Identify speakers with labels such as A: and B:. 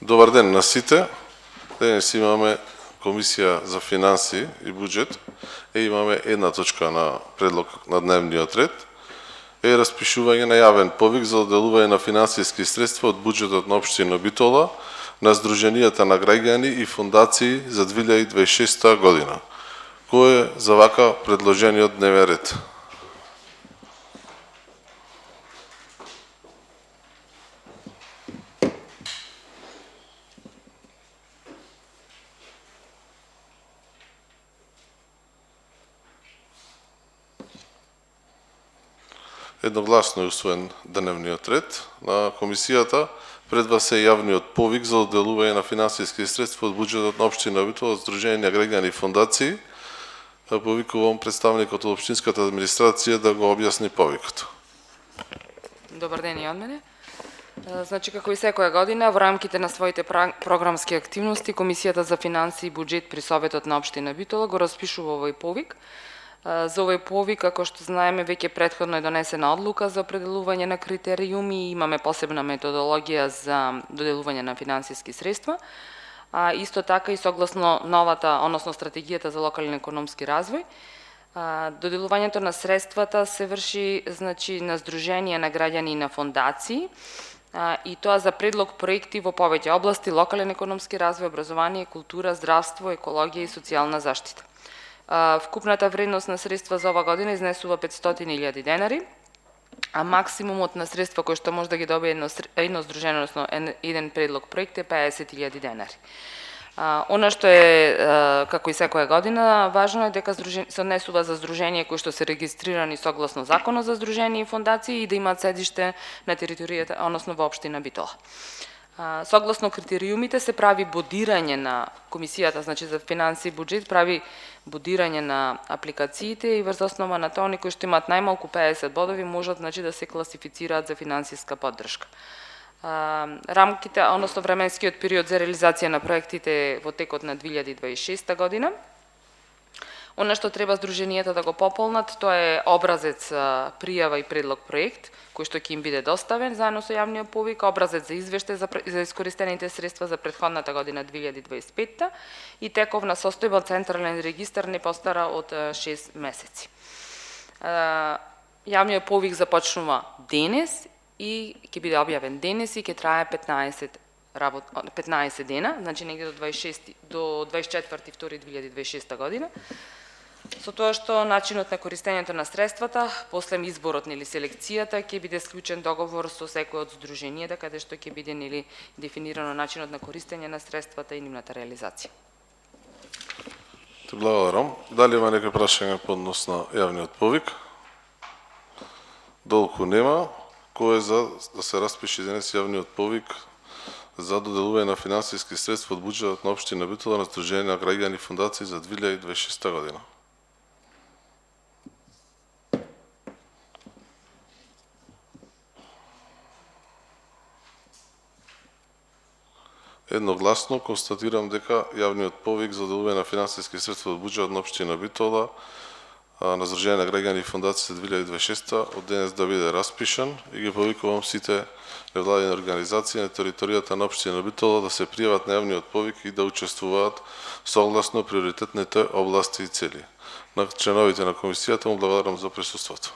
A: Добар ден на сите. Денес имаме Комисија за финанси и буџет и имаме една точка на предлог на дневниот ред. Распишување на јавен повик за доделување на финансиски средства од буџетот на општина Битола на Сдруженијата на граѓани и фондации за 2026 година. Кој е за вака предложениот дневен ред? Едногласно е усвоен дневниот ред на комисијата. Пред вас е јавниот повик за доделување на финансиски средства од буџетот на општина Битола, Сдружение на граѓани и фондации. Повикувам представникот од општинската администрација да го објасни повикот.
B: Добар ден и од мене. Значи, како и секоја година, во рамките на своите програмски активности, Комисијата за финансии и буџет при Советот на општина Битола го распишува овој повик. За овој повик, како што знаеме, веќе претходно е донесена одлука за определување на критериуми и имаме посебна методологија за доделување на финансиски средства. Исто така и согласно новата, односно стратегијата за локален економски развој, доделувањето на средствата се врши, значи, на Сдруженија на граѓани и на фондации, и тоа за предлог проекти во повеќе области: локален економски развој, образование, култура, здравство, екологија и социјална заштита. Вкупната вредност на средства за ова година изнесува 500.000 денари, а максимумот на средства кои што може да ги добие едно здружение, односно еден предлог проект, е 50.000 денари. Она што е, како и секоја година, важно е дека се однесува за здруженија кои што се регистрирани согласно Законот за здруженија и фондации и да имаат седиште на територијата, односно во општина Битола. Согласно критериумите се прави бодирање на комисијата, значи за финансии и буџет, прави бодирање на апликациите и врз основа на тоа оние кои што имаат најмалку 50 бодови можат, значи, да се класифицираат за финансиска поддршка. Рамките, односно временскиот период за реализација на проектите во текот на 2026 година. Она што треба здруженијата да го пополнат, тоа е образец пријава и предлог проект, кој што ќе им биде доставен заедно со јавниот повик, образец за извештај за искористените средства за претходната година 2025 и тековна состојба од централен регистар не постара од 6 месеци. Јавниот повик започнува денес и ќе биде објавен денес и ќе трае 15 дена, значи негде до 24.2.2026 година. Со тоа што начинот на користењето на средствата, после изборот или селекцијата, ќе биде склучен договор со секој од здруженијата, каде што ќе биде дефинирано начинот на користење на средствата и нивната реализација.
A: Те благодарам. Дали има некој прашање по однос на јавниот повик? Долку нема. Кој е за да се распише денес јавниот повик за доделување на финансиски средства од буџетот на општина Битола на Сдружение на граѓани и фондации за 2026 година? Едногласно констатирам дека јавниот повик за доделување на финансиски средства од буџетот на општина Битола на Сдружение на граѓани и фондации за 2026 од денес да биде распишан и ги повикувам сите невладини организации на територијата на општина Битола да се пријават на јавниот повик и да учествуваат согласно приоритетните области и цели. На членовите на комисијата му благодарам за присуството.